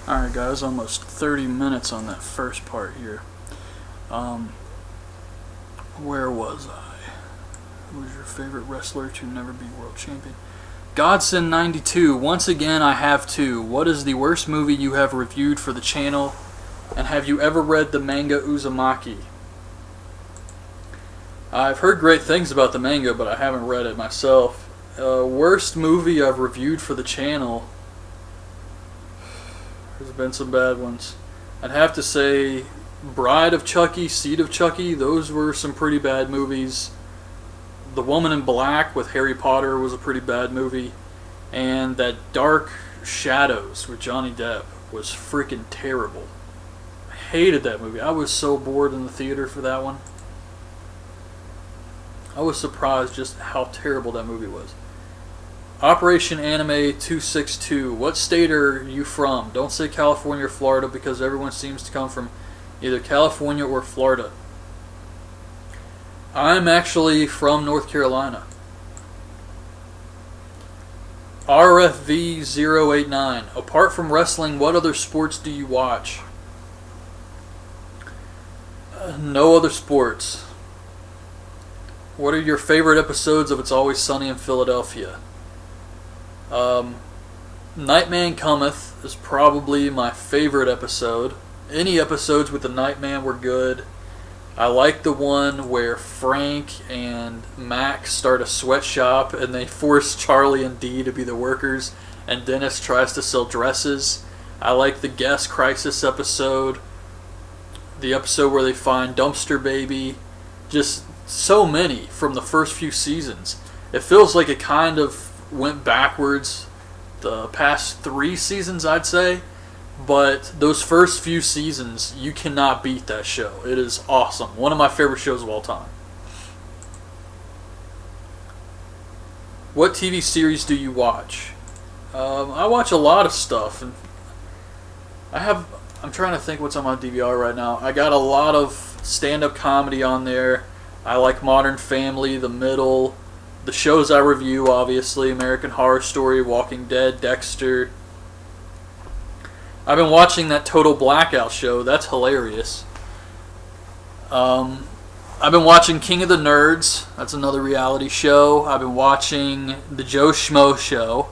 Alright guys, almost 30 minutes on that first part here. Where was I? Who was your favorite wrestler to never be world champion? Godson92, once again I have two. What is the worst movie you have reviewed for the channel? And have you ever read the manga Uzumaki? I've heard great things about the manga, but I haven't read it myself. Worst movie I've reviewed for the channel. There's been some bad ones. I'd have to say Bride of Chucky, Seed of Chucky, those were some pretty bad movies. The Woman in Black with Harry Potter was a pretty bad movie. And that Dark Shadows with Johnny Depp was freaking terrible. I hated that movie. I was so bored in the theater for that one. I was surprised just how terrible that movie was. Operation Anime 262. What state are you from? Don't say California or Florida because everyone seems to come from either California or Florida. I'm actually from North Carolina. RFV089. Apart from wrestling, what other sports do you watch? No other sports. What are your favorite episodes of It's Always Sunny in Philadelphia? Nightman Cometh is probably my favorite episode. Any episodes with the Nightman were good. I like the one where Frank and Mac start a sweatshop and they force Charlie and Dee to be the workers, and Dennis tries to sell dresses. I like the Gas Crisis episode. The episode where they find Dumpster Baby. Just so many from the first few seasons. It feels like it kind of went backwards the past 3 seasons, I'd say. But those first few seasons, you cannot beat that show. It is awesome. One of my favorite shows of all time. What TV series do you watch? I watch a lot of stuff. And I'm trying to think what's on my DVR right now. I got a lot of stand-up comedy on there. I like Modern Family, The Middle. The shows I review, obviously, American Horror Story, Walking Dead, Dexter. I've been watching that Total Blackout show. That's hilarious. I've been watching King of the Nerds. That's another reality show. I've been watching The Joe Schmo Show.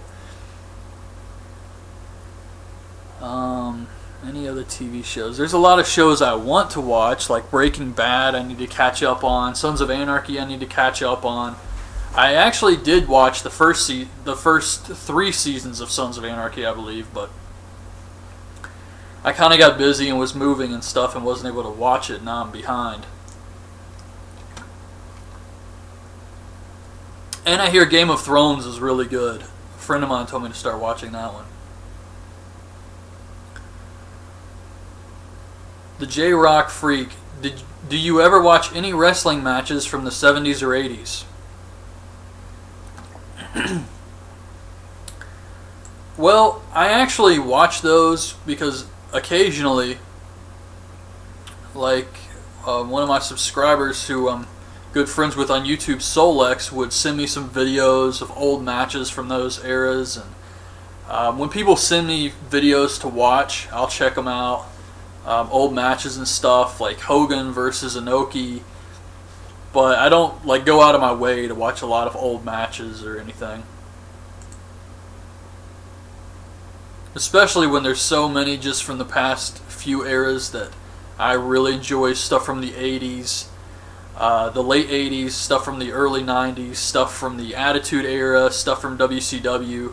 Any other TV shows? There's a lot of shows I want to watch, like Breaking Bad I need to catch up on. Sons of Anarchy I need to catch up on. I actually did watch the first 3 seasons of Sons of Anarchy, I believe, but I kind of got busy and was moving and stuff and wasn't able to watch it. Now I'm behind. And I hear Game of Thrones is really good. A friend of mine told me to start watching that one. The J-Rock Freak. Do you ever watch any wrestling matches from the 70s or 80s? Well, I actually watch those because occasionally, like one of my subscribers who I'm good friends with on YouTube, Solex, would send me some videos of old matches from those eras. And when people send me videos to watch, I'll check them out. Old matches and stuff like Hogan versus Inoki, but I don't go out of my way to watch a lot of old matches or anything, especially when there's so many just from the past few eras that I really enjoy. Stuff from the 80s, the late 80s, stuff from the early 90s, stuff from the Attitude Era, stuff from WCW.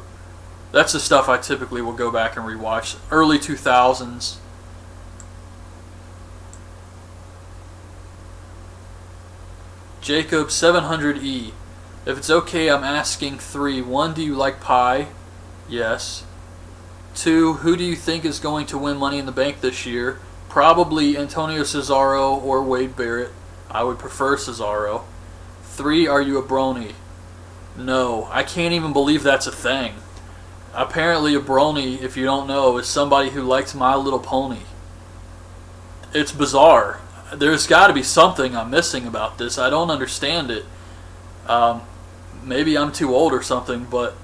That's the stuff I typically will go back and rewatch. Early 2000s. Jacob 700E. If it's okay, I'm asking 3. 1, do you like pie? Yes. 2, who do you think is going to win Money in the Bank this year? Probably Antonio Cesaro or Wade Barrett. I would prefer Cesaro. 3, are you a brony? No, I can't even believe that's a thing. Apparently a brony, if you don't know, is somebody who likes My Little Pony. It's bizarre. There's got to be something I'm missing about this. I don't understand it. Maybe I'm too old or something, but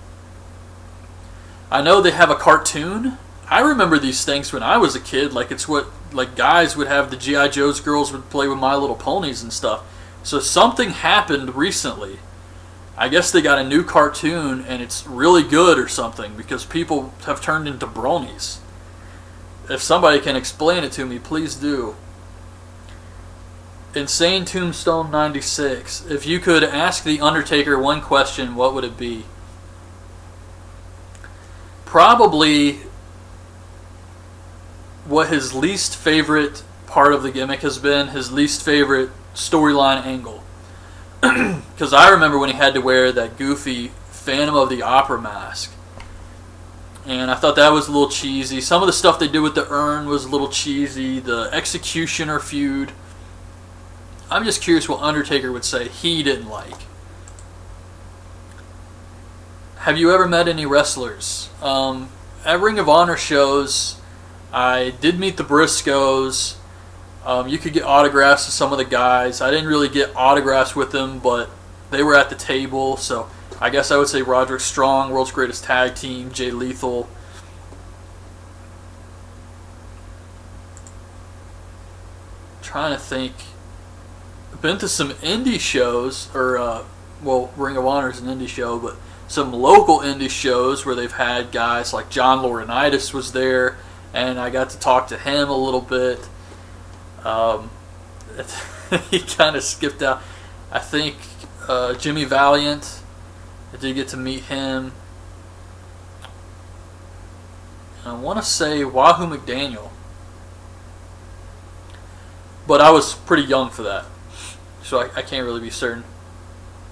I know they have a cartoon. I remember these things when I was a kid. Like, it's what, like, guys would have the G.I. Joe's, girls would play with My Little Ponies and stuff. So something happened recently. I guess they got a new cartoon and it's really good or something, because people have turned into bronies. If somebody can explain it to me, please do. Insane Tombstone 96. If you could ask the Undertaker one question, what would it be? Probably what his least favorite part of the gimmick has been, his least favorite storyline angle. Because I remember when he had to wear that goofy Phantom of the Opera mask. And I thought that was a little cheesy. Some of the stuff they did with the urn was a little cheesy. The Executioner feud. I'm just curious what Undertaker would say he didn't like. Have you ever met any wrestlers? At Ring of Honor shows, I did meet the Briscoes. You could get autographs to some of the guys. I didn't really get autographs with them, but they were at the table, so I guess I would say Roderick Strong, World's Greatest Tag Team, Jay Lethal. Trying to think. I've been to some indie shows, or, Ring of Honor is an indie show, but some local indie shows where they've had guys like John Laurinaitis was there, and I got to talk to him a little bit. He kind of skipped out. I think Jimmy Valiant, I did get to meet him. And I want to say Wahoo McDaniel, but I was pretty young for that, so I can't really be certain.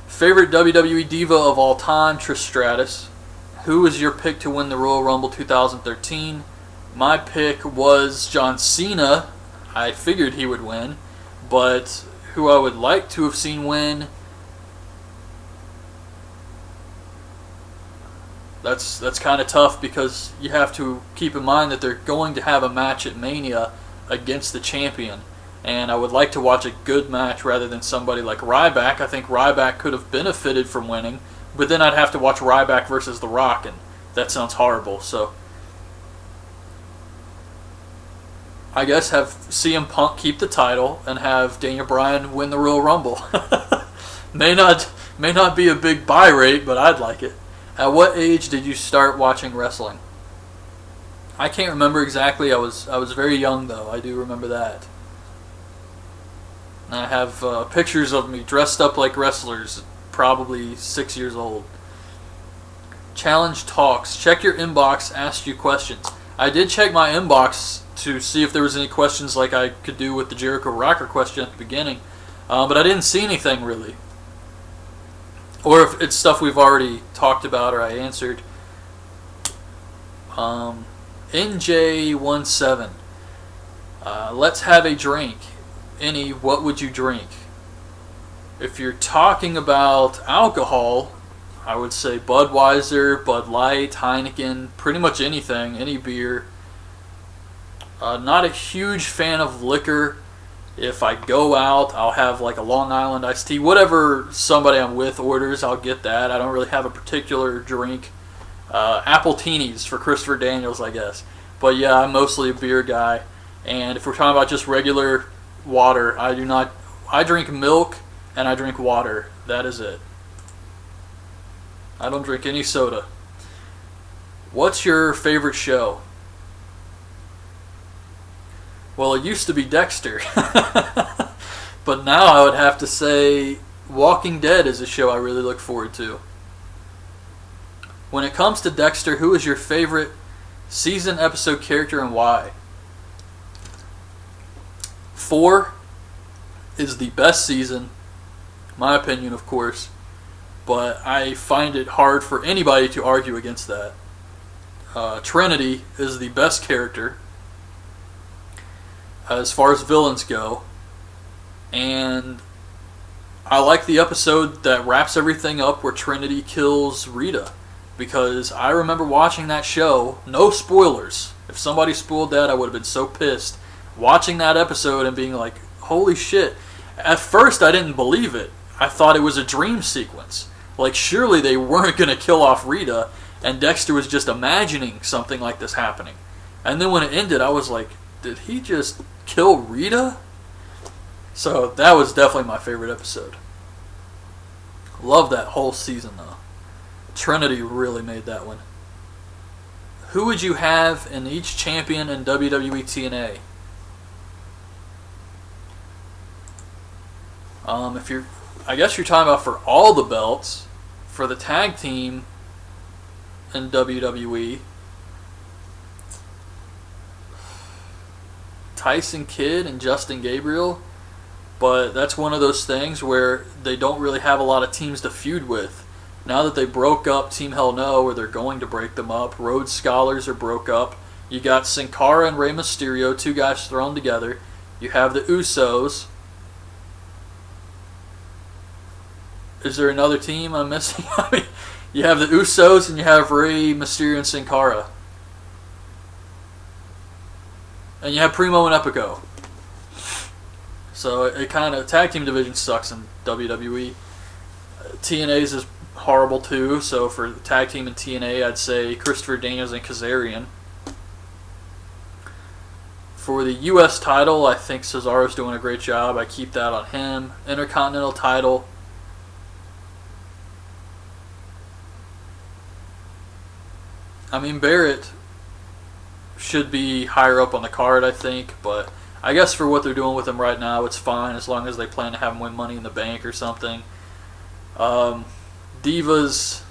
Favorite WWE Diva of all time, Trish Stratus. Who was your pick to win the Royal Rumble 2013? My pick was John Cena. I figured he would win, but who I would like to have seen win, that's kind of tough, because you have to keep in mind that they're going to have a match at Mania against the champion, and I would like to watch a good match rather than somebody like Ryback. I think Ryback could have benefited from winning, but then I'd have to watch Ryback versus The Rock, and that sounds horrible. So I guess have CM Punk keep the title and have Daniel Bryan win the Royal Rumble. may not be a big buy rate, but I'd like it. At what age did you start watching wrestling? I can't remember exactly. I was very young, though. I do remember that. And I have pictures of me dressed up like wrestlers, probably 6 years old. Challenge Talks. Check your inbox, asked you questions. I did check my inbox to see if there was any questions like I could do with the Jericho Rocker question at the beginning, but I didn't see anything really. Or if it's stuff we've already talked about or I answered. NJ17. Let's have a drink. Any, what would you drink? If you're talking about alcohol, I would say Budweiser, Bud Light, Heineken, pretty much anything, any beer. Not a huge fan of liquor. If I go out, I'll have like a Long Island iced tea. Whatever somebody I'm with orders, I'll get that. I don't really have a particular drink. Apple Teenies for Christopher Daniels, I guess. But yeah, I'm mostly a beer guy. And if we're talking about just regular water, I drink milk and I drink water. That is it. I don't drink any soda. What's your favorite show? Well, it used to be Dexter. But now I would have to say Walking Dead is a show I really look forward to. When it comes to Dexter, who is your favorite season, episode, character, and why? 4 is the best season, my opinion, of course, but I find it hard for anybody to argue against that. Trinity is the best character as far as villains go, and I like the episode that wraps everything up where Trinity kills Rita, because I remember watching that show, no spoilers. If somebody spoiled that, I would have been so pissed. Watching that episode and being like, holy shit. At first, I didn't believe it. I thought it was a dream sequence. Like, surely they weren't going to kill off Rita, and Dexter was just imagining something like this happening. And then when it ended, I was like, did he just kill Rita? So that was definitely my favorite episode. Love that whole season though. Trinity really made that one. Who would you have in each champion in WWE TNA? I guess you're talking about for all the belts, for the tag team in WWE. Tyson Kidd and Justin Gabriel, but that's one of those things where they don't really have a lot of teams to feud with. Now that they broke up Team Hell No, or they're going to break them up, Rhodes Scholars are broke up. You got Sin Cara and Rey Mysterio, two guys thrown together. You have the Usos. Is there another team I'm missing? I mean, you have the Usos and you have Rey Mysterio and Sin Cara. And you have Primo and Epico. So it kind of, tag team division sucks in WWE. TNA's is horrible too. So for tag team in TNA, I'd say Christopher Daniels and Kazarian. For the U.S. title, I think Cesaro's doing a great job. I keep that on him. Intercontinental title. I mean, Barrett should be higher up on the card, I think, but I guess for what they're doing with him right now, it's fine as long as they plan to have him win Money in the Bank or something. Divas,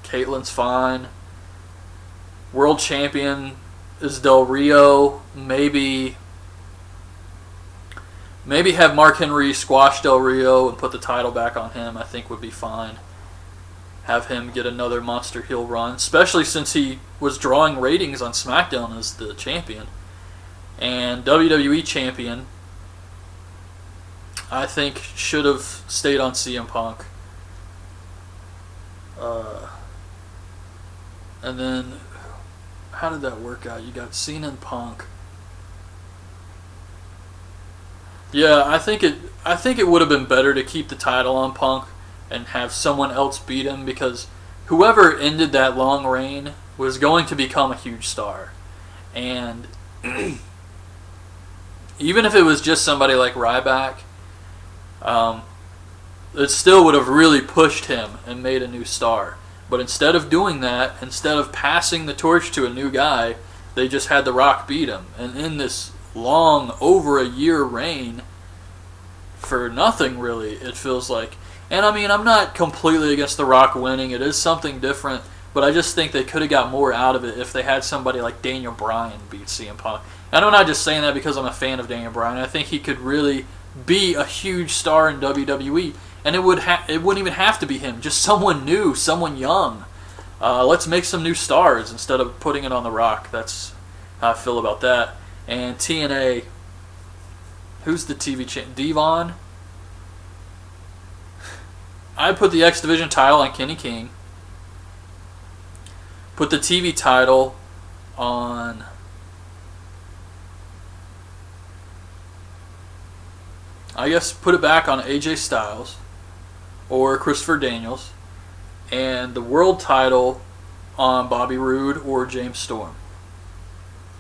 Caitlin's fine. World champion is Del Rio. Maybe have Mark Henry squash Del Rio and put the title back on him, I think would be fine. Have him get another monster heel run, especially since he was drawing ratings on SmackDown as the champion. And WWE champion, I think, should have stayed on CM Punk. And then, how did that work out? You got Cena and Punk. Yeah, I think it would have been better to keep the title on Punk and have someone else beat him, because whoever ended that long reign was going to become a huge star. And even if it was just somebody like Ryback, it still would have really pushed him and made a new star. But instead of doing that, instead of passing the torch to a new guy, they just had The Rock beat him. And in this long, over a year reign, for nothing really, it feels like. And I mean, I'm not completely against The Rock winning. It is something different, but I just think they could have got more out of it if they had somebody like Daniel Bryan beat CM Punk. And I'm not just saying that because I'm a fan of Daniel Bryan. I think he could really be a huge star in WWE, and it wouldn't even have to be him. Just someone new, someone young. Let's make some new stars instead of putting it on The Rock. That's how I feel about that. And TNA, who's the TV champ? Devon? I put the X Division title on Kenny King. Put the TV title on... I guess put it back on AJ Styles or Christopher Daniels. And the world title on Bobby Roode or James Storm.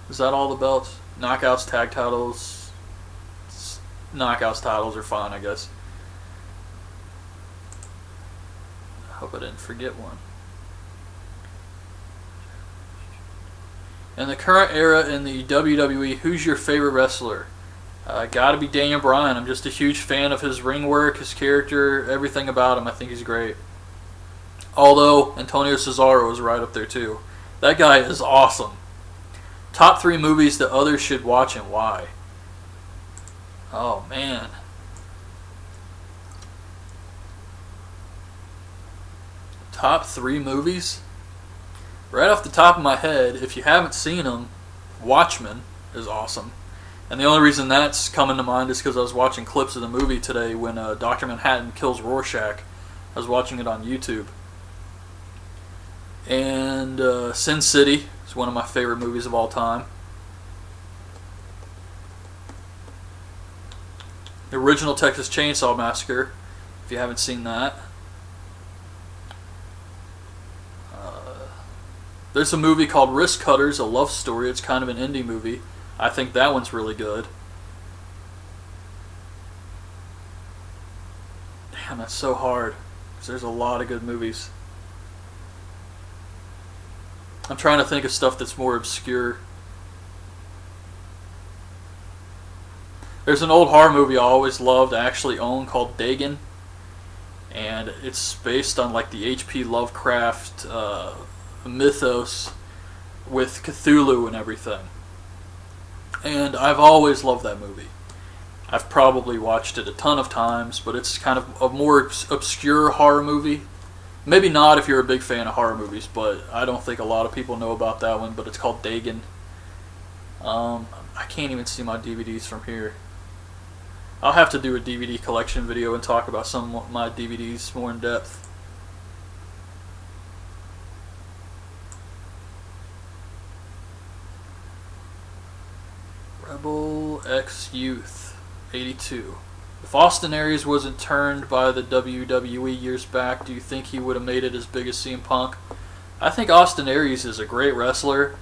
Is that all the belts? Knockouts, tag titles. Knockouts titles are fine, I guess. I hope I didn't forget one. In the current era in the WWE, who's your favorite wrestler? Gotta be Daniel Bryan. I'm just a huge fan of his ring work, his character, everything about him. I think he's great. Although Antonio Cesaro is right up there too. That guy is awesome. Top 3 movies that others should watch and why? Oh man. Top 3 movies? Right off the top of my head, if you haven't seen them, Watchmen is awesome. And the only reason that's coming to mind is because I was watching clips of the movie today when Dr. Manhattan kills Rorschach. I was watching it on YouTube. And Sin City is one of my favorite movies of all time. The original Texas Chainsaw Massacre, if you haven't seen that. There's a movie called Wrist Cutters, a love story. It's kind of an indie movie. I think that one's really good. Damn, that's so hard. Because there's a lot of good movies. I'm trying to think of stuff that's more obscure. There's an old horror movie I always loved, I actually own, called Dagon. And it's based on like the H.P. Lovecraft mythos with Cthulhu and everything. And I've always loved that movie. I've probably watched it a ton of times, but it's kind of a more obscure horror movie. Maybe not if you're a big fan of horror movies, but I don't think a lot of people know about that one, but it's called Dagon. I can't even see my DVDs from here. I'll have to do a DVD collection video and talk about some of my DVDs more in depth. Rebel X Youth, 82. If Austin Aries wasn't turned by the WWE years back, do you think he would have made it as big as CM Punk? I think Austin Aries is a great wrestler.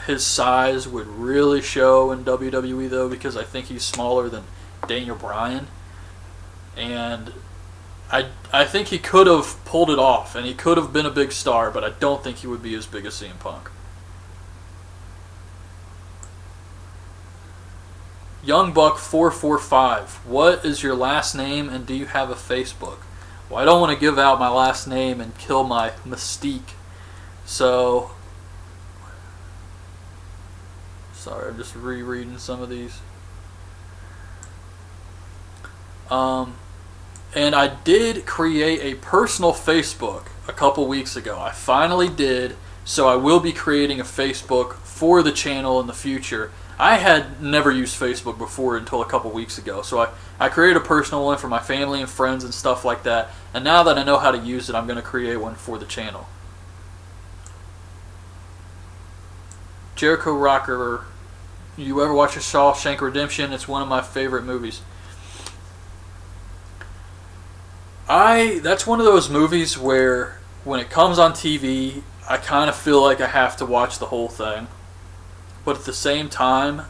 His size would really show in WWE though, because I think he's smaller than Daniel Bryan. And I think he could have pulled it off, and he could have been a big star, but I don't think he would be as big as CM Punk. Young Buck 445. What is your last name, and do you have a Facebook? Well, I don't want to give out my last name and kill my mystique. So, sorry, I'm just rereading some of these. And I did create a personal Facebook a couple weeks ago. I finally did, so I will be creating a Facebook for the channel in the future. I had never used Facebook before until a couple weeks ago, so I created a personal one for my family and friends and stuff like that, and now that I know how to use it, I'm going to create one for the channel. Jericho Rocker, you ever watch a Shawshank Redemption? It's one of my favorite movies. That's one of those movies where when it comes on TV, I kind of feel like I have to watch the whole thing. But at the same time,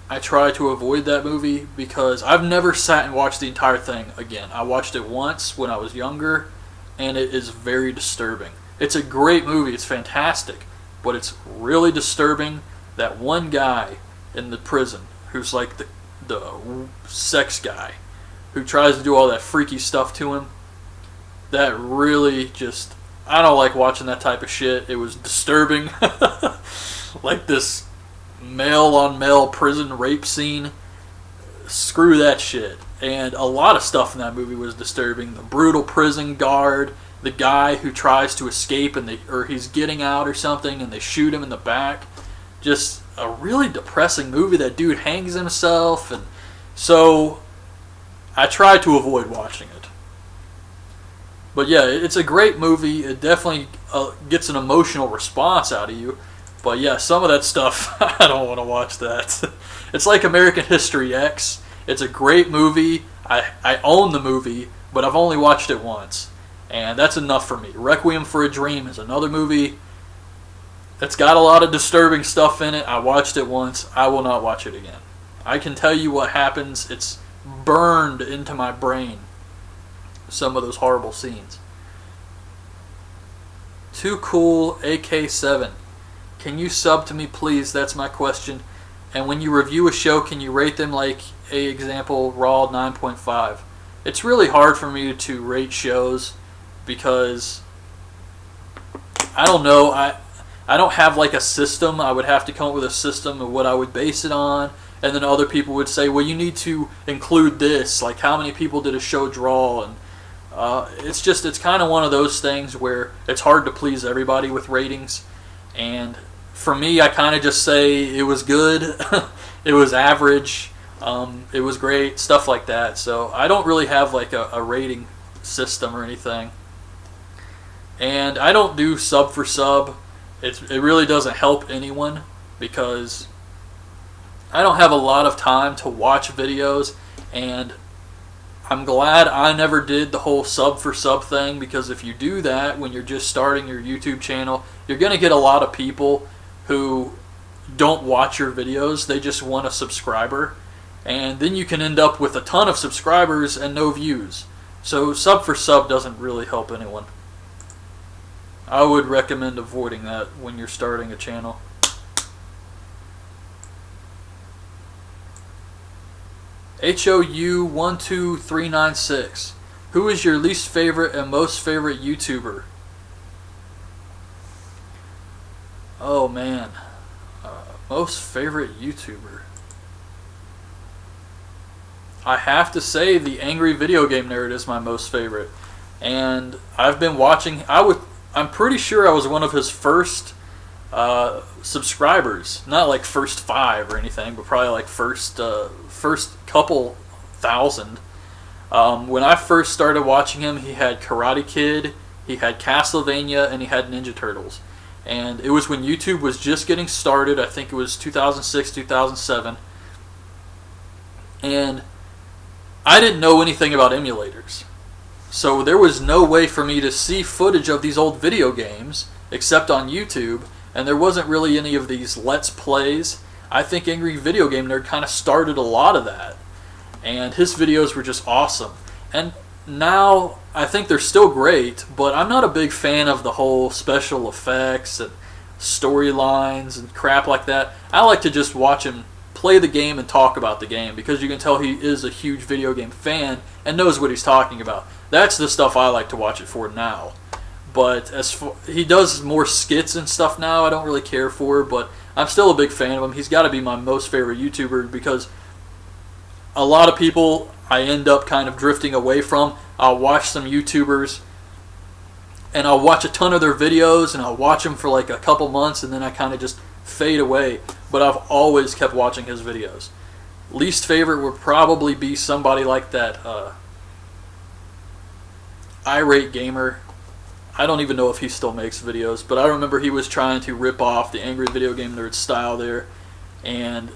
I try to avoid that movie because I've never sat and watched the entire thing again. I watched it once when I was younger, and it is very disturbing. It's a great movie. It's fantastic. But it's really disturbing. That one guy in the prison who's like the sex guy who tries to do all that freaky stuff to him, that really just... I don't like watching that type of shit. It was disturbing. Like this male-on-male prison rape scene. Screw that shit. And a lot of stuff in that movie was disturbing. The brutal prison guard, the guy who tries to escape or he's getting out or something and they shoot him in the back. Just a really depressing movie. That dude hangs himself, and so I try to avoid watching it. But yeah, it's a great movie. It definitely gets an emotional response out of you. But yeah, some of that stuff, I don't want to watch that. It's like American History X. It's a great movie. I own the movie, but I've only watched it once. And that's enough for me. Requiem for a Dream is another movie. It's got a lot of disturbing stuff in it. I watched it once. I will not watch it again. I can tell you what happens. It's burned into my brain. Some of those horrible scenes. Too Cool AK7. Can you sub to me, please? That's my question. And when you review a show, can you rate them like a example Raw 9.5? It's really hard for me to rate shows because I don't know. I don't have like a system. I would have to come up with a system of what I would base it on. And then other people would say, well, you need to include this. Like, how many people did a show draw? And it's kind of one of those things where it's hard to please everybody with ratings. And for me, I kind of just say it was good, it was average, it was great, stuff like that. So I don't really have like a rating system or anything. And I don't do sub for sub. It really doesn't help anyone because I don't have a lot of time to watch videos, and I'm glad I never did the whole sub for sub thing, because if you do that when you're just starting your YouTube channel, you're going to get a lot of people who don't watch your videos. They just want a subscriber. And then you can end up with a ton of subscribers and no views. So sub for sub doesn't really help anyone. I would recommend avoiding that when you're starting a channel. HOU12396. Who is your least favorite and most favorite YouTuber? Oh man. Most favorite YouTuber. I have to say the Angry Video Game Nerd is my most favorite. And I've been watching, I'm pretty sure I was one of his first subscribers. Not like first 5 or anything, but probably like first couple thousand. When I first started watching him, he had Karate Kid, he had Castlevania, and he had Ninja Turtles. And it was when YouTube was just getting started. I think it was 2006, 2007. And I didn't know anything about emulators. So there was no way for me to see footage of these old video games except on YouTube. And there wasn't really any of these Let's Plays. I think Angry Video Game Nerd kind of started a lot of that. And his videos were just awesome. And now I think they're still great, but I'm not a big fan of the whole special effects and storylines and crap like that. I like to just watch him play the game and talk about the game, because you can tell he is a huge video game fan and knows what he's talking about. That's the stuff I like to watch it for now. But he does more skits and stuff now I don't really care for, but I'm still a big fan of him. He's got to be my most favorite YouTuber, because a lot of people I end up kind of drifting away from. I'll watch some YouTubers and I'll watch a ton of their videos and I'll watch them for like a couple months and then I kind of just fade away. But I've always kept watching his videos. Least favorite would probably be somebody like that Irate Gamer. I don't even know if he still makes videos, but I remember he was trying to rip off the Angry Video Game Nerd style there, and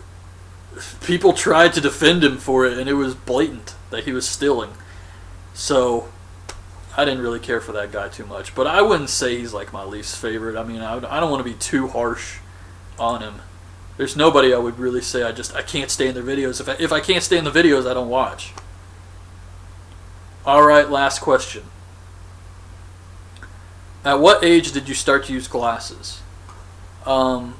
people tried to defend him for it, and it was blatant that he was stealing. So I didn't really care for that guy too much, but I wouldn't say he's like my least favorite. I mean, I don't want to be too harsh on him. There's nobody I would really say I can't stand their videos. If I can't stand the videos, I don't watch. Alright, last question. At what age did you start to use glasses? I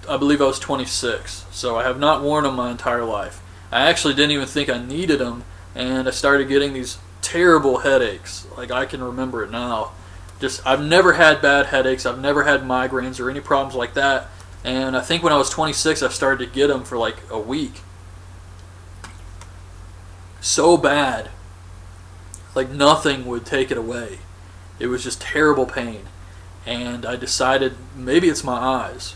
believe I was 26, so I have not worn them my entire life. I actually didn't even think I needed them, and I started getting these terrible headaches. Like, I can remember it now. I've never had bad headaches, I've never had migraines or any problems like that, and I think when I was 26 I started to get them for like a week. So bad. Like nothing would take it away. It was just terrible pain. And I decided maybe it's my eyes,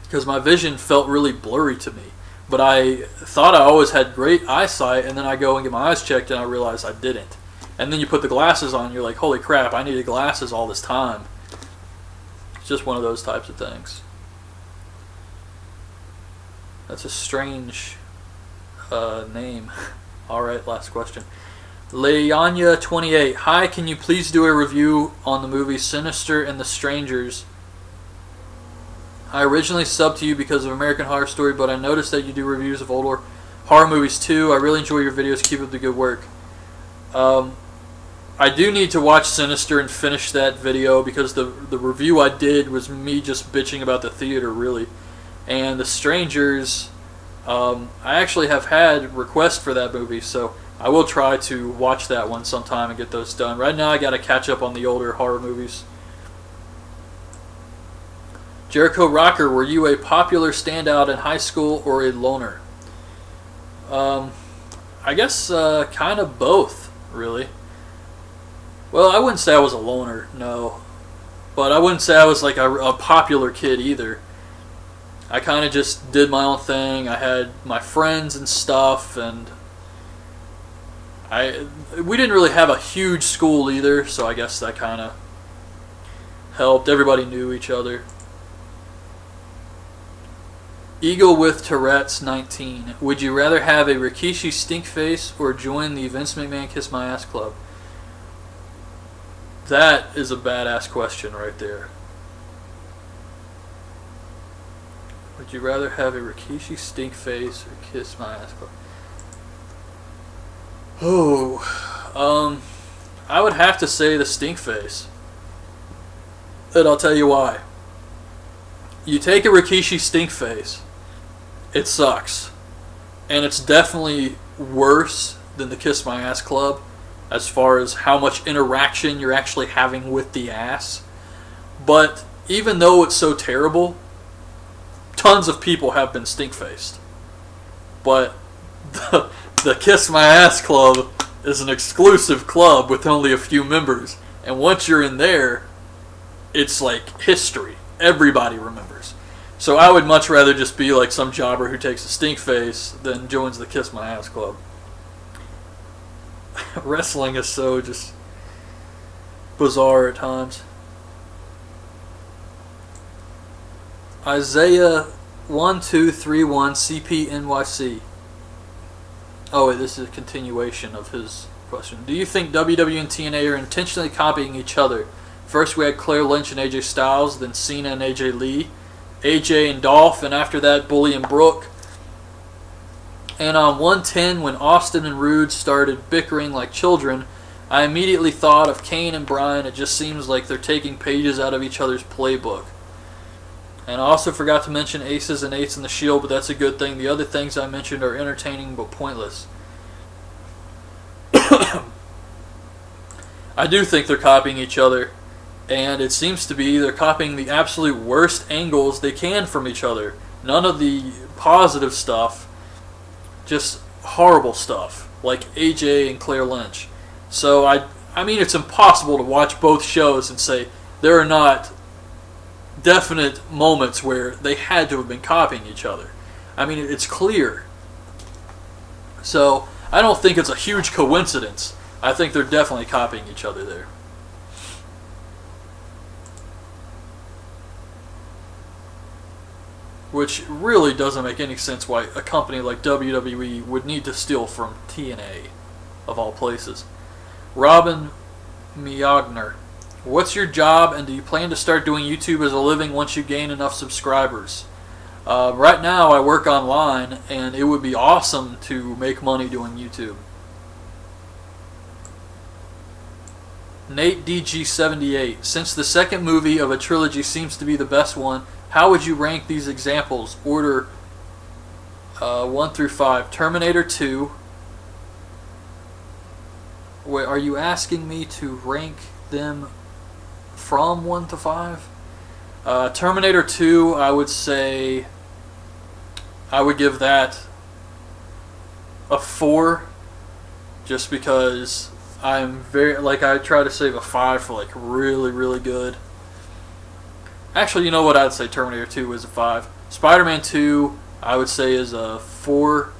because my vision felt really blurry to me. But I thought I always had great eyesight, and then I go and get my eyes checked and I realize I didn't. And then you put the glasses on, you're like, holy crap, I needed glasses all this time. It's just one of those types of things. That's a strange name. Alright, last question. Leanya28. Hi, can you please do a review on the movie Sinister and the Strangers? I originally subbed to you because of American Horror Story, but I noticed that you do reviews of older horror movies too. I really enjoy your videos. Keep up the good work. I do need to watch Sinister and finish that video, because the review I did was me just bitching about the theater, really. And The Strangers, I actually have had requests for that movie, so I will try to watch that one sometime and get those done. Right now I got to catch up on the older horror movies. Jericho Rocker, were you a popular standout in high school or a loner? I guess kind of both, really. Well, I wouldn't say I was a loner, no. But I wouldn't say I was like a popular kid either. I kind of just did my own thing. I had my friends and stuff, and we didn't really have a huge school either, so I guess that kind of helped. Everybody knew each other. Eagle with Tourette's 19. Would you rather have a Rikishi stink face or join the Vince McMahon Kiss My Ass Club? That is a badass question right there. Would you rather have a Rikishi stink face or Kiss My Ass Club? Oh, I would have to say the stink face. And I'll tell you why. You take a Rikishi stink face, it sucks. And it's definitely worse than the Kiss My Ass Club as far as how much interaction you're actually having with the ass. But even though it's so terrible, tons of people have been stink-faced. But the Kiss My Ass Club is an exclusive club with only a few members. And once you're in there, it's like history. Everybody remembers. So I would much rather just be like some jobber who takes a stink face than joins the Kiss My Ass Club. Wrestling is so just bizarre at times. Isaiah 1231 CPNYC. Oh wait, this is a continuation of his question. Do you think WWE and TNA are intentionally copying each other? First we had Claire Lynch and AJ Styles, then Cena and AJ Lee, AJ and Dolph, and after that Bully and Brooke. And on 110, when Austin and Rude started bickering like children, I immediately thought of Kane and Bryan. It just seems like they're taking pages out of each other's playbook. And I also forgot to mention Aces and Eights in the Shield, but that's a good thing. The other things I mentioned are entertaining but pointless. I do think they're copying each other, and it seems to be they're copying the absolute worst angles they can from each other. None of the positive stuff, just horrible stuff, like AJ and Claire Lynch. So I mean, it's impossible to watch both shows and say there are not definite moments where they had to have been copying each other. I mean, it's clear. So I don't think it's a huge coincidence. I think they're definitely copying each other there. Which really doesn't make any sense why a company like WWE would need to steal from TNA, of all places. Robin Miagner. What's your job, and do you plan to start doing YouTube as a living once you gain enough subscribers? Right now I work online, and it would be awesome to make money doing YouTube. Nate DG78. Since the second movie of a trilogy seems to be the best one, how would you rank these examples? Order 1 through 5. Terminator 2. Wait, are you asking me to rank them from 1 to 5? Terminator 2, I would say I would give that a 4, just because I'm very, like, I try to save a 5 for like really, really good. Actually, you know what? I'd say Terminator 2 is a 5. Spider-Man 2, I would say, is a 4.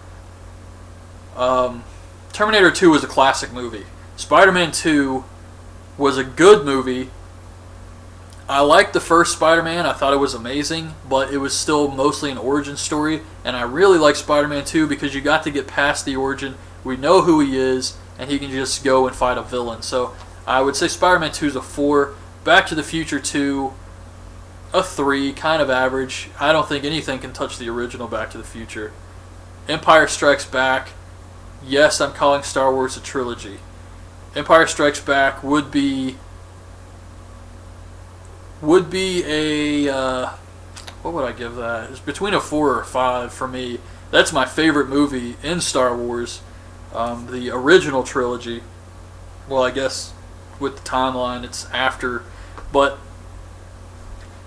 Terminator 2 was a classic movie. Spider-Man 2 was a good movie. I liked the first Spider-Man. I thought it was amazing, but it was still mostly an origin story. And I really like Spider-Man 2 because you got to get past the origin. We know who he is, and he can just go and fight a villain. So I would say Spider-Man 2 is a 4. Back to the Future 2, a 3, kind of average. I don't think anything can touch the original Back to the Future. Empire Strikes Back, yes, I'm calling Star Wars a trilogy. Empire Strikes Back would be a, what would I give that? It's between a 4 or a 5 for me. That's my favorite movie in Star Wars, the original trilogy. Well, I guess with the timeline it's after, but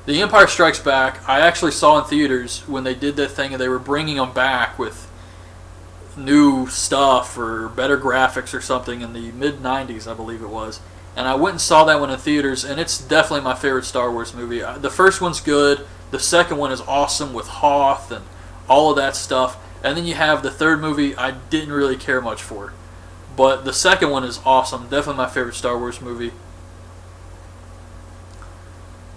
The Empire Strikes Back, I actually saw in theaters when they did that thing and they were bringing them back with new stuff or better graphics or something in the mid-90s, I believe it was. And I went and saw that one in theaters, and it's definitely my favorite Star Wars movie. The first one's good. The second one is awesome with Hoth and all of that stuff. And then you have the third movie I didn't really care much for. But the second one is awesome. Definitely my favorite Star Wars movie.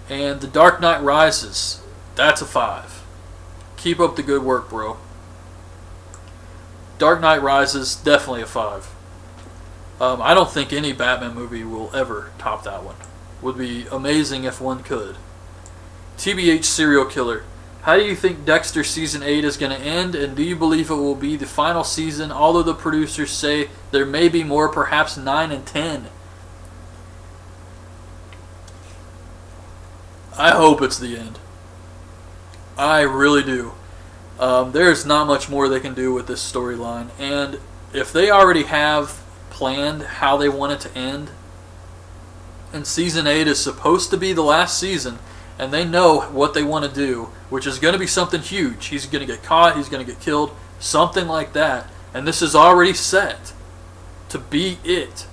And The Dark Knight Rises, that's a 5. Keep up the good work, bro. Dark Knight Rises, definitely a 5. I don't think any Batman movie will ever top that one. Would be amazing if one could. TBH Serial Killer. How do you think Dexter Season 8 is going to end, and do you believe it will be the final season, although the producers say there may be more, perhaps 9 and 10? I hope it's the end. I really do. There's not much more they can do with this storyline, and if they already have planned how they want it to end, and Season 8 is supposed to be the last season, and they know what they want to do, which is going to be something huge. He's going to get caught, he's going to get killed, something like that. And this is already set to be it.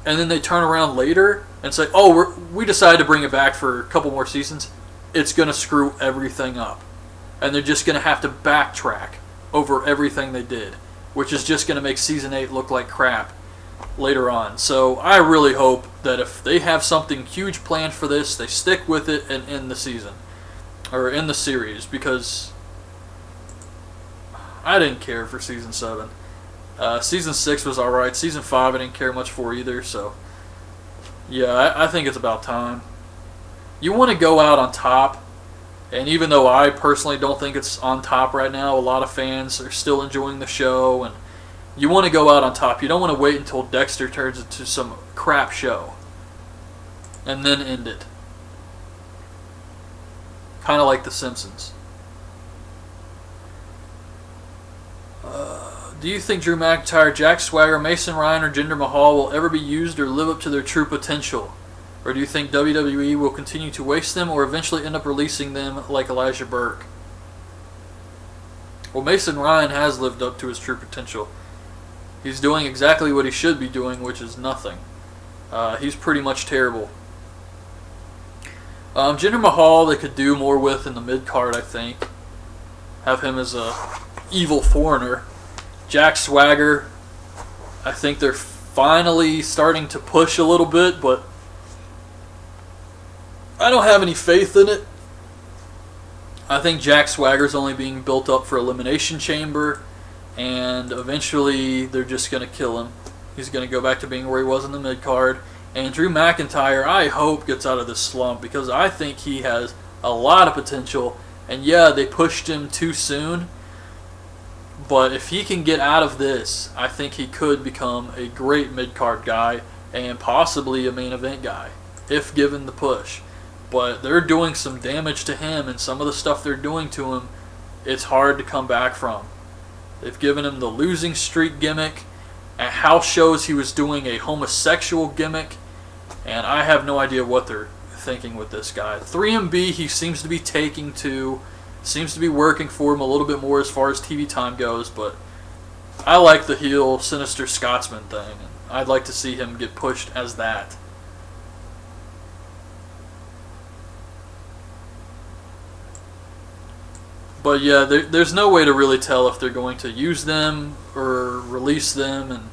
And then they turn around later and say, oh, we decided to bring it back for a couple more seasons. It's going to screw everything up. And they're just going to have to backtrack over everything they did, which is just going to make Season 8 look like crap later on. So I really hope that if they have something huge planned for this, they stick with it and end the season. Or in the series, because I didn't care for Season 7. Season 6 was alright. Season 5 I didn't care much for either, so yeah, I think it's about time. You want to go out on top, and even though I personally don't think it's on top right now, a lot of fans are still enjoying the show, and you want to go out on top. You don't want to wait until Dexter turns into some crap show and then end it. Kind of like The Simpsons. Do you think Drew McIntyre, Jack Swagger, Mason Ryan, or Jinder Mahal will ever be used or live up to their true potential? Or do you think WWE will continue to waste them or eventually end up releasing them like Elijah Burke? Well, Mason Ryan has lived up to his true potential. He's doing exactly what he should be doing, which is nothing. He's pretty much terrible. Jinder Mahal they could do more with in the mid-card, I think. Have him as a evil foreigner. Jack Swagger, I think they're finally starting to push a little bit, but I don't have any faith in it. I think Jack Swagger's only being built up for Elimination Chamber, and eventually they're just going to kill him. He's going to go back to being where he was in the mid-card. And Drew McIntyre, I hope, gets out of this slump, because I think he has a lot of potential. And yeah, they pushed him too soon, but if he can get out of this, I think he could become a great mid-card guy and possibly a main event guy, if given the push. But they're doing some damage to him, and some of the stuff they're doing to him, it's hard to come back from. They've given him the losing streak gimmick. At house shows, he was doing a homosexual gimmick, and I have no idea what they're thinking with this guy. 3MB, he seems to be taking to, seems to be working for him a little bit more as far as TV time goes, but I like the heel Sinister Scotsman thing, and I'd like to see him get pushed as that. But yeah, there's no way to really tell if they're going to use them or release them, and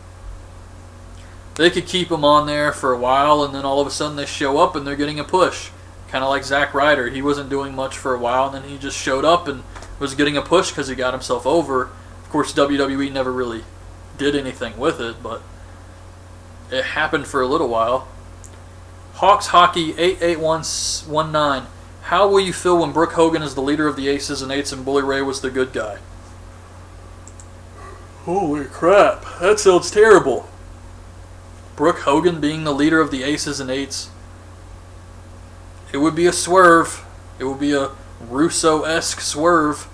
they could keep them on there for a while, and then all of a sudden they show up and they're getting a push. Kind of like Zack Ryder. He wasn't doing much for a while, and then he just showed up and was getting a push because he got himself over. Of course, WWE never really did anything with it, but it happened for a little while. Hawks Hockey 88119. How will you feel when Brooke Hogan is the leader of the Aces and Eights and Bully Ray was the good guy? Holy crap, that sounds terrible. Brooke Hogan being the leader of the Aces and Eights. It would be a swerve. It would be a Russo-esque swerve.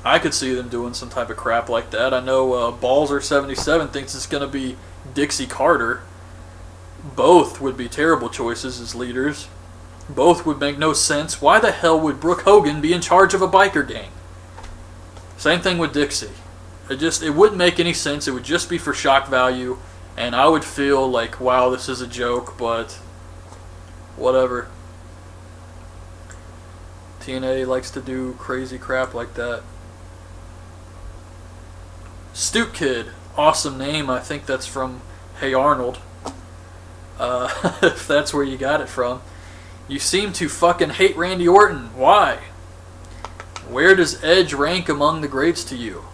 I could see them doing some type of crap like that. I know Ballser77 thinks it's going to be Dixie Carter. Both would be terrible choices as leaders. Both would make no sense. Why the hell would Brooke Hogan be in charge of a biker gang? Same thing with Dixie. It wouldn't make any sense. It would just be for shock value, and I would feel like, wow, this is a joke, but whatever. TNA likes to do crazy crap like that. Stoop Kid, awesome name. I think that's from Hey Arnold. If that's where you got it from. You seem to fucking hate Randy Orton. Why? Where does Edge rank among the greats to you?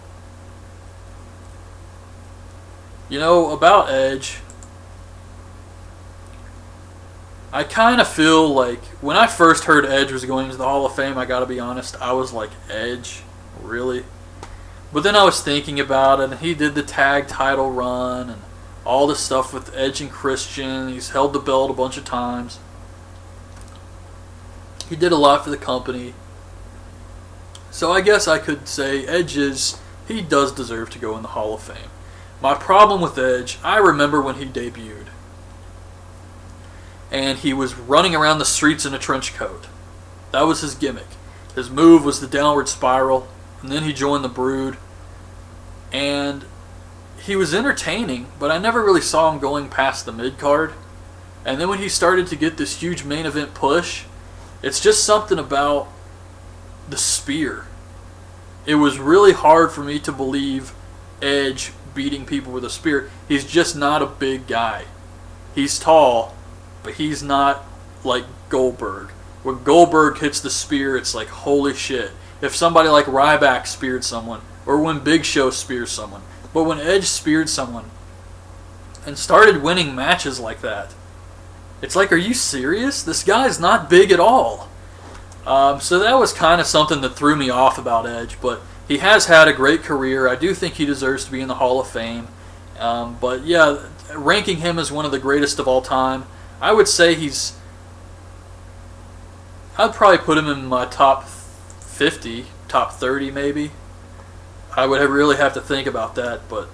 You know, about Edge, I kind of feel like when I first heard Edge was going into the Hall of Fame, I gotta be honest, I was like, Edge? Really? But then I was thinking about it, and he did the tag title run and all this stuff with Edge and Christian. He's held the belt a bunch of times. He did a lot for the company. So I guess I could say he does deserve to go in the Hall of Fame. My problem with Edge, I remember when he debuted. And he was running around the streets in a trench coat. That was his gimmick. His move was the downward spiral. And then he joined the Brood. And he was entertaining, but I never really saw him going past the mid-card. And then when he started to get this huge main event push, it's just something about the spear. It was really hard for me to believe Edge beating people with a spear. He's just not a big guy. He's tall, but he's not like Goldberg. When Goldberg hits the spear, it's like, holy shit. If somebody like Ryback speared someone, or when Big Show spears someone. But when Edge speared someone and started winning matches like that, it's like, are you serious? This guy's not big at all. So that was kind of something that threw me off about Edge, but he has had a great career. I do think he deserves to be in the Hall of Fame. But yeah, ranking him as one of the greatest of all time, I would say I'd probably put him in my top 50, top 30 maybe. I would really have to think about that, but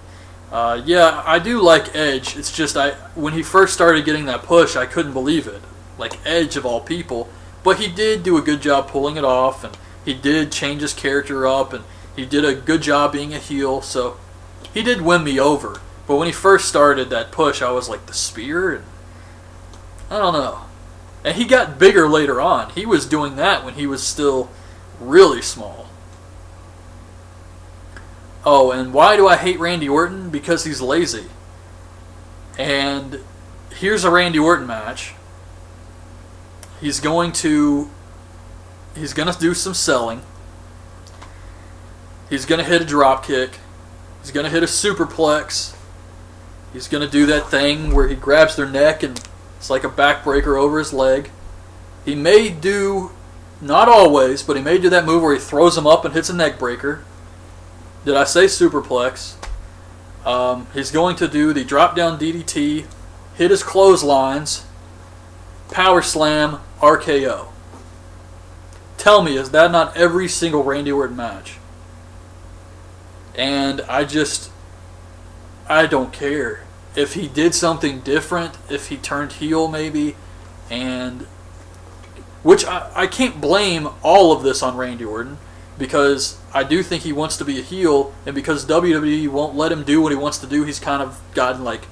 yeah, I do like Edge. It's just when he first started getting that push, I couldn't believe it. Like Edge of all people. But he did do a good job pulling it off, and he did change his character up, and he did a good job being a heel, so he did win me over. But when he first started that push, I was like, the spear? And I don't know. And he got bigger later on. He was doing that when he was still really small. Oh, and why do I hate Randy Orton? Because he's lazy. And here's a Randy Orton match. He's going to do some selling. He's going to hit a drop kick. He's going to hit a superplex. He's going to do that thing where he grabs their neck and it's like a backbreaker over his leg. He may do, not always, but he may do that move where he throws him up and hits a neck breaker. Did I say superplex? He's going to do the drop down DDT, hit his clotheslines, power slam, RKO. Tell me, is that not every single Randy Orton match? And I don't care. If he did something different, if he turned heel maybe, and which I can't blame all of this on Randy Orton, because I do think he wants to be a heel, and because WWE won't let him do what he wants to do, he's kind of gotten like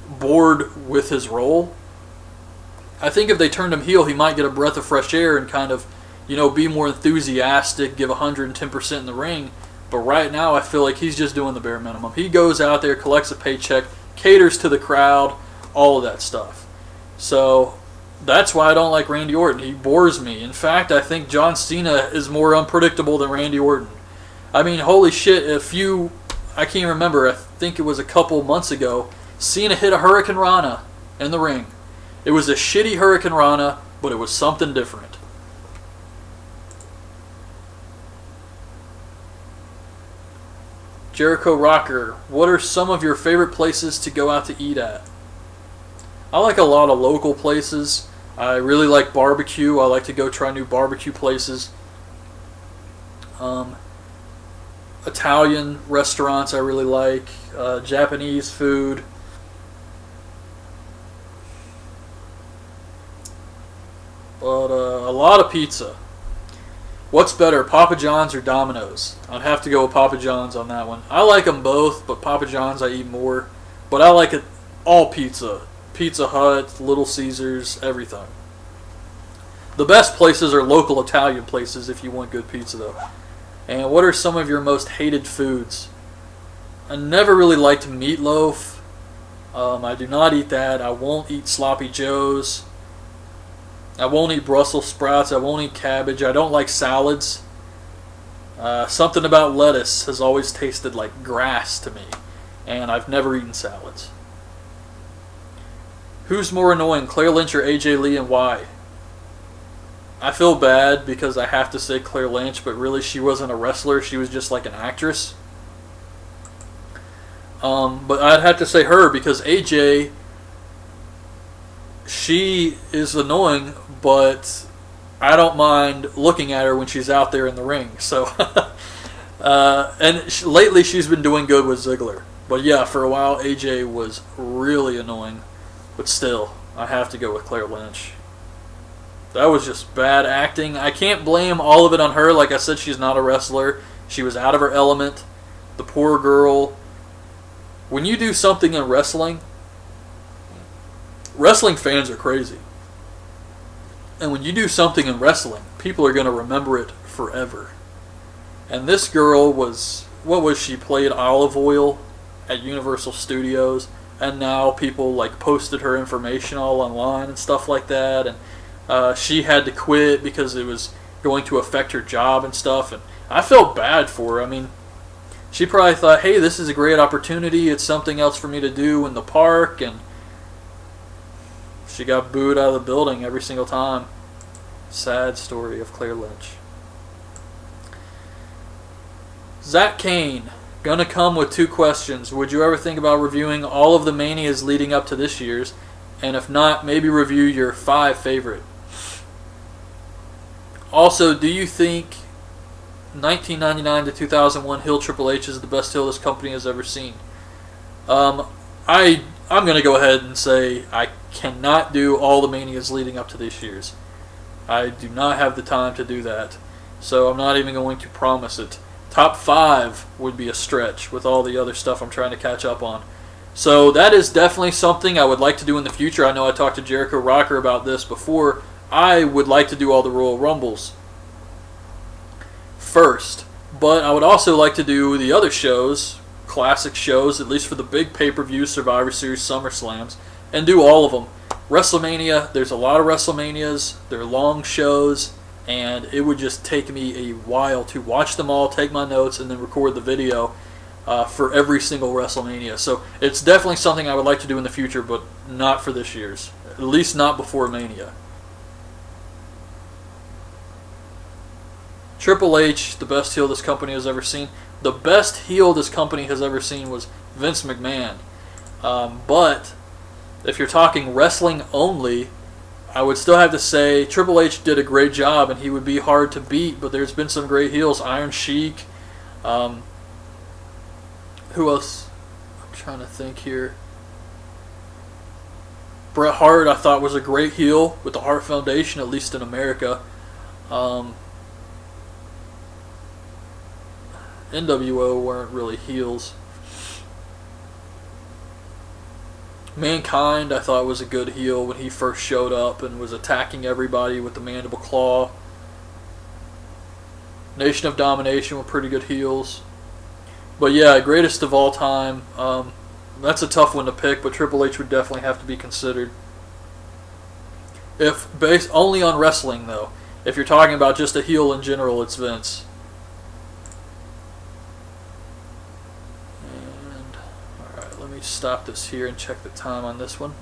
bored with his role. I think if they turned him heel, he might get a breath of fresh air and kind of, be more enthusiastic, give 110% in the ring. But right now, I feel like he's just doing the bare minimum. He goes out there, collects a paycheck, caters to the crowd, all of that stuff. So that's why I don't like Randy Orton. He bores me. In fact, I think John Cena is more unpredictable than Randy Orton. I mean, holy shit, I can't remember, I think it was a couple months ago, Cena hit a Hurricane Rana in the ring. It was a shitty Hurricane Rana, but it was something different. Jericho Rocker, what are some of your favorite places to go out to eat at? I like a lot of local places. I really like barbecue. I like to go try new barbecue places. Italian restaurants I really like. Japanese food. But a lot of pizza. What's better, Papa John's or Domino's? I'd have to go with Papa John's on that one. I like them both, but Papa John's I eat more. But I like it all pizza. Pizza Hut, Little Caesars, everything. The best places are local Italian places if you want good pizza, though. And what are some of your most hated foods? I never really liked meatloaf. I do not eat that. I won't eat sloppy joes. I won't eat Brussels sprouts. I won't eat cabbage. I don't like salads. Something about lettuce has always tasted like grass to me, and I've never eaten salads. Who's more annoying, Claire Lynch or AJ Lee, and why? I feel bad because I have to say Claire Lynch, but really she wasn't a wrestler. She was just like an actress. But I'd have to say her because AJ, she is annoying, but I don't mind looking at her when she's out there in the ring. So, lately she's been doing good with Ziggler. But yeah, for a while AJ was really annoying. But still, I have to go with Claire Lynch. That was just bad acting. I can't blame all of it on her. Like I said, she's not a wrestler. She was out of her element. The poor girl. When you do something in wrestling, wrestling fans are crazy. And when you do something in wrestling, people are going to remember it forever. And this girl was, what was she, played Olive Oil at Universal Studios. And now people like posted her information all online and stuff like that. And she had to quit because it was going to affect her job and stuff. And I felt bad for her. I mean, she probably thought, hey, this is a great opportunity. It's something else for me to do in the park. And she got booed out of the building every single time. Sad story of Claire Lynch. Zach Kane, gonna come with 2 questions. Would you ever think about reviewing all of the Manias leading up to this year's? And if not, maybe review your 5 favorite. Also, do you think 1999 to 2001 heel Triple H is the best heel this company has ever seen? I'm going to go ahead and say I cannot do all the Manias leading up to this year's. I do not have the time to do that. So I'm not even going to promise it. Top 5 would be a stretch with all the other stuff I'm trying to catch up on. So that is definitely something I would like to do in the future. I know I talked to Jericho Rocker about this before. I would like to do all the Royal Rumbles first. But I would also like to do the other shows, classic shows, at least for the big pay-per-view, Survivor Series, SummerSlams, and do all of them. WrestleMania, there's a lot of WrestleManias. They're long shows, and it would just take me a while to watch them all, take my notes, and then record the video for every single WrestleMania. So it's definitely something I would like to do in the future, but not for this year's. At least not before Mania. Triple H, the best heel this company has ever seen. The best heel this company has ever seen was Vince McMahon. But if you're talking wrestling only, I would still have to say Triple H did a great job, and he would be hard to beat. But there's been some great heels. Iron Sheik. Who else? I'm trying to think here. Bret Hart, I thought, was a great heel with the Hart Foundation, at least in America. NWO weren't really heels. Mankind, I thought, was a good heel when he first showed up and was attacking everybody with the mandible claw. Nation of Domination were pretty good heels. But yeah, greatest of all time. That's a tough one to pick, but Triple H would definitely have to be considered. If based only on wrestling, though, if you're talking about just a heel in general, it's Vince. And alright, let me stop this here and check the time on this one.